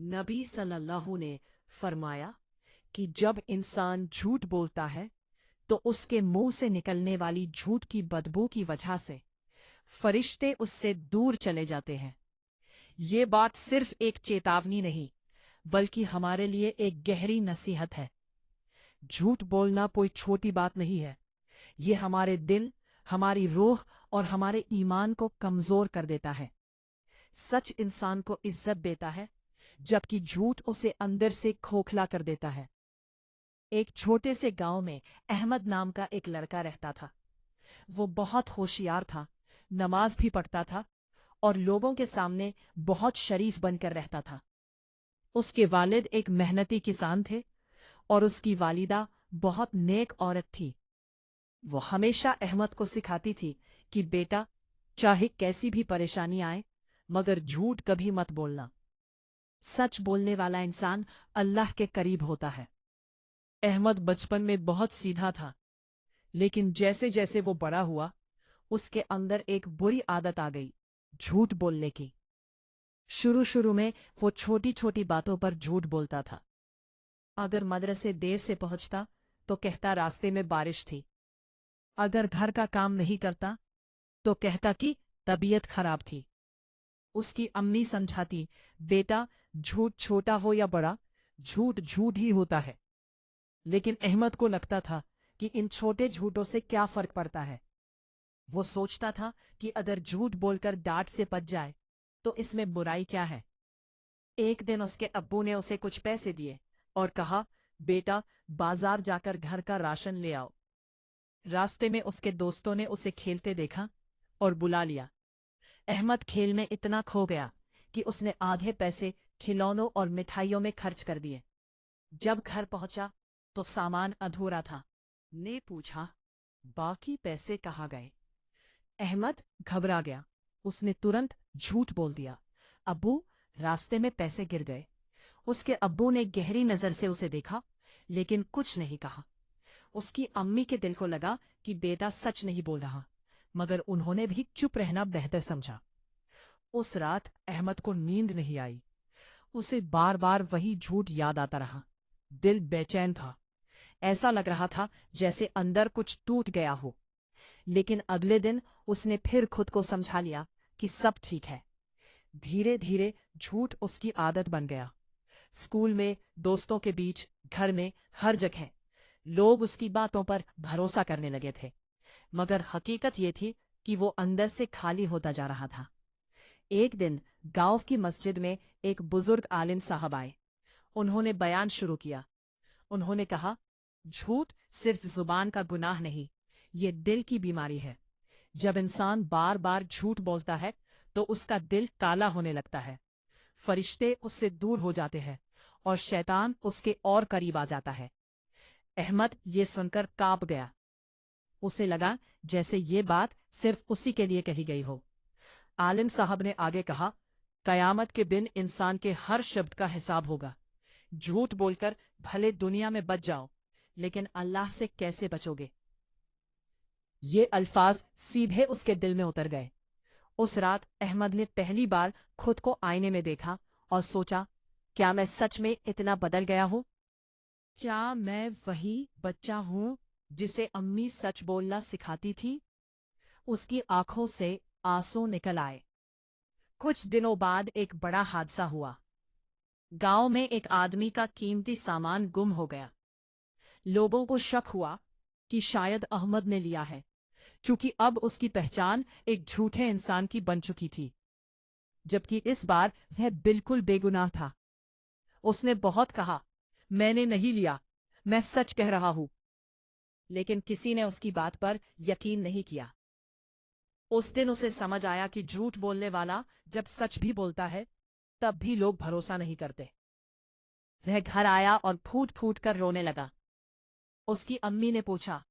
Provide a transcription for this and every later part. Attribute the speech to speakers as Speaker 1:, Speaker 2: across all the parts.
Speaker 1: नबी सल्लल्लाहु ने फरमाया कि जब इंसान झूठ बोलता है तो उसके मुंह से निकलने वाली झूठ की बदबू की वजह से फरिश्ते उससे दूर चले जाते हैं। ये बात सिर्फ एक चेतावनी नहीं बल्कि हमारे लिए एक गहरी नसीहत है। झूठ बोलना कोई छोटी बात नहीं है। ये हमारे दिल, हमारी रूह और हमारे ईमान को कमजोर कर देता है। सच इंसान को इज्जत देता है जबकि झूठ उसे अंदर से खोखला कर देता है। एक छोटे से गांव में अहमद नाम का एक लड़का रहता था। वो बहुत होशियार था, नमाज भी पढ़ता था और लोगों के सामने बहुत शरीफ बनकर रहता था। उसके वालिद एक मेहनती किसान थे और उसकी वालिदा बहुत नेक औरत थी। वो हमेशा अहमद को सिखाती थी कि बेटा, चाहे कैसी भी परेशानी आए मगर झूठ कभी मत बोलना। सच बोलने वाला इंसान अल्लाह के करीब होता है। अहमद बचपन में बहुत सीधा था, लेकिन जैसे जैसे वो बड़ा हुआ उसके अंदर एक बुरी आदत आ गई, झूठ बोलने की। शुरू शुरू में वो छोटी छोटी बातों पर झूठ बोलता था। अगर मदरसे देर से पहुंचता तो कहता रास्ते में बारिश थी। अगर घर का काम नहीं करता तो कहता कि तबीयत खराब थी। उसकी अम्मी समझाती, बेटा, झूठ छोटा हो या बड़ा, झूठ झूठ ही होता है। लेकिन अहमद को लगता था कि इन छोटे झूठों से क्या फर्क पड़ता है। वो सोचता था कि अगर झूठ बोलकर डांट से बच जाए तो इसमें बुराई क्या है। एक दिन उसके अब्बू ने उसे कुछ पैसे दिए और कहा, बेटा, बाजार जाकर घर का राशन ले आओ। रास्ते में उसके दोस्तों ने उसे खेलते देखा और बुला लिया। अहमद खेल में इतना खो गया कि उसने आधे पैसे खिलौनों और मिठाइयों में खर्च कर दिए। जब घर पहुंचा तो सामान अधूरा था। ने पूछा, बाकी पैसे कहाँ गए? अहमद घबरा गया। उसने तुरंत झूठ बोल दिया, अब्बू, रास्ते में पैसे गिर गए। उसके अब्बू ने गहरी नजर से उसे देखा लेकिन कुछ नहीं कहा। उसकी अम्मी के दिल को लगा कि बेटा सच नहीं बोल रहा, मगर उन्होंने भी चुप रहना बेहतर समझा। उस रात अहमद को नींद नहीं आई। उसे बार बार वही झूठ याद आता रहा। दिल बेचैन था। ऐसा लग रहा था जैसे अंदर कुछ टूट गया हो। लेकिन अगले दिन उसने फिर खुद को समझा लिया कि सब ठीक है। धीरे धीरे झूठ उसकी आदत बन गया। स्कूल में, दोस्तों के बीच, घर में, हर जगह लोग उसकी बातों पर भरोसा करने लगे थे। मगर हकीकत ये थी कि वो अंदर से खाली होता जा रहा था। एक दिन गांव की मस्जिद में एक बुजुर्ग आलिम साहब आए। उन्होंने बयान शुरू किया। उन्होंने कहा, झूठ सिर्फ जुबान का गुनाह नहीं, ये दिल की बीमारी है। जब इंसान बार बार झूठ बोलता है तो उसका दिल काला होने लगता है। फरिश्ते उससे दूर हो जाते हैं और शैतान उसके और करीब आ जाता है। अहमद ये सुनकर कांप गया। उसे लगा जैसे ये बात सिर्फ उसी के लिए कही गई हो। आलिम साहब ने आगे कहा, कयामत के दिन इंसान के हर शब्द का हिसाब होगा। झूठ बोलकर भले दुनिया में बच जाओ, लेकिन अल्लाह से कैसे बचोगे? ये अल्फाज सीधे उसके दिल में उतर गए। उस रात अहमद ने पहली बार खुद को आईने में देखा और सोचा, क्या मैं सच में इतना बदल गया हूँ? क्या मैं वही बच्चा हूँ जिसे अम्मी सच बोलना सिखाती थी? उसकी आंखों से आंसू निकल आए। कुछ दिनों बाद एक बड़ा हादसा हुआ। गांव में एक आदमी का कीमती सामान गुम हो गया। लोगों को शक हुआ कि शायद अहमद ने लिया है, क्योंकि अब उसकी पहचान एक झूठे इंसान की बन चुकी थी, जबकि इस बार वह बिल्कुल बेगुनाह था। उसने बहुत कहा, मैंने नहीं लिया, मैं सच कह रहा हूं। लेकिन किसी ने उसकी बात पर यकीन नहीं किया। उस दिन उसे समझ आया कि झूठ बोलने वाला जब सच भी बोलता है तब भी लोग भरोसा नहीं करते। वह घर आया और फूट फूट कर रोने लगा। उसकी अम्मी ने पूछा,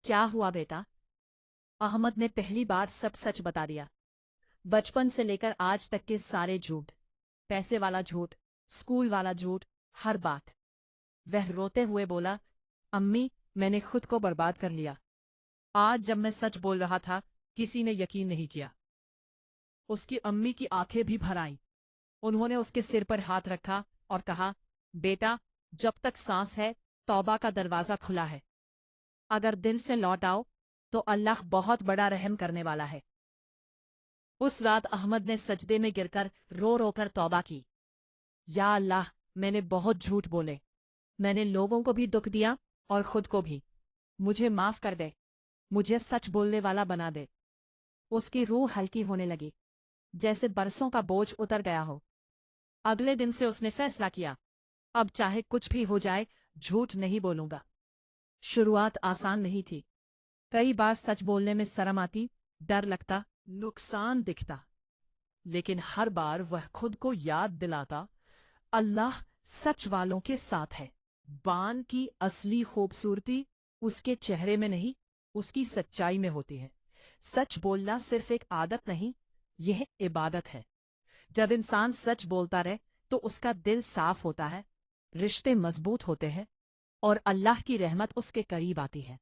Speaker 1: क्या हुआ बेटा? अहमद ने पहली बार सब सच बता दिया। बचपन से लेकर आज तक के सारे झूठ, पैसे वाला झूठ, स्कूल वाला झूठ, हर बात। वह रोते हुए बोला, अम्मी, मैंने खुद को बर्बाद कर लिया। आज जब मैं सच बोल रहा था किसी ने यकीन नहीं किया। उसकी अम्मी की आंखें भी भर आईं। उन्होंने उसके सिर पर हाथ रखा और कहा, बेटा, जब तक सांस है तौबा का दरवाज़ा खुला है। अगर दिल से लौट आओ तो अल्लाह बहुत बड़ा रहम करने वाला है। उस रात अहमद ने सजदे में गिरकर रो रो कर तौबा की। या अल्लाह, मैंने बहुत झूठ बोले। मैंने लोगों को भी दुख दिया और खुद को भी। मुझे माफ कर दे। मुझे सच बोलने वाला बना दे। उसकी रूह हल्की होने लगी, जैसे बरसों का बोझ उतर गया हो। अगले दिन से उसने फैसला किया, अब चाहे कुछ भी हो जाए, झूठ नहीं बोलूंगा। शुरुआत आसान नहीं थी। कई बार सच बोलने में शर्म आती, डर लगता, नुकसान दिखता। लेकिन हर बार वह खुद को याद दिलाता, अल्लाह सच वालों के साथ है। बान की असली खूबसूरती उसके चेहरे में नहीं, उसकी सच्चाई में होती है। सच बोलना सिर्फ एक आदत नहीं, यह इबादत है। जब इंसान सच बोलता रहे तो उसका दिल साफ होता है, रिश्ते मजबूत होते हैं और अल्लाह की रहमत उसके करीब आती है।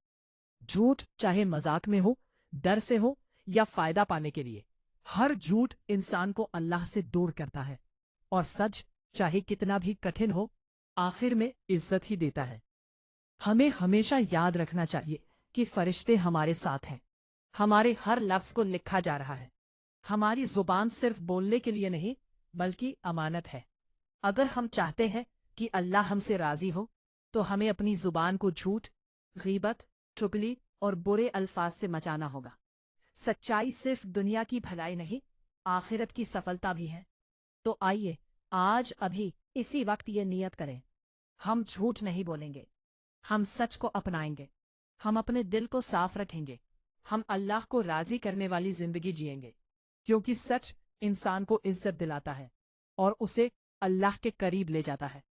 Speaker 1: झूठ चाहे मजाक में हो, डर से हो या फायदा पाने के लिए, हर झूठ इंसान को अल्लाह से दूर करता है। और सच चाहे कितना भी कठिन हो, आखिर में इज्जत ही देता है। हमें हमेशा याद रखना चाहिए कि फरिश्ते हमारे साथ हैं। हमारे हर लफ्ज को लिखा जा रहा है। हमारी जुबान सिर्फ बोलने के लिए नहीं, बल्कि अमानत है। अगर हम चाहते हैं कि अल्लाह हमसे राजी हो, तो हमें अपनी जुबान को झूठ, गीबत, चुगली और बुरे अल्फाज से बचाना होगा। सच्चाई सिर्फ दुनिया की भलाई नहीं, आखिरत की सफलता भी है। तो आइए आज अभी इसी वक्त ये नियत करें, हम झूठ नहीं बोलेंगे, हम सच को अपनाएंगे, हम अपने दिल को साफ रखेंगे, हम अल्लाह को राजी करने वाली जिंदगी जिएंगे। क्योंकि सच इंसान को इज्जत दिलाता है और उसे अल्लाह के करीब ले जाता है।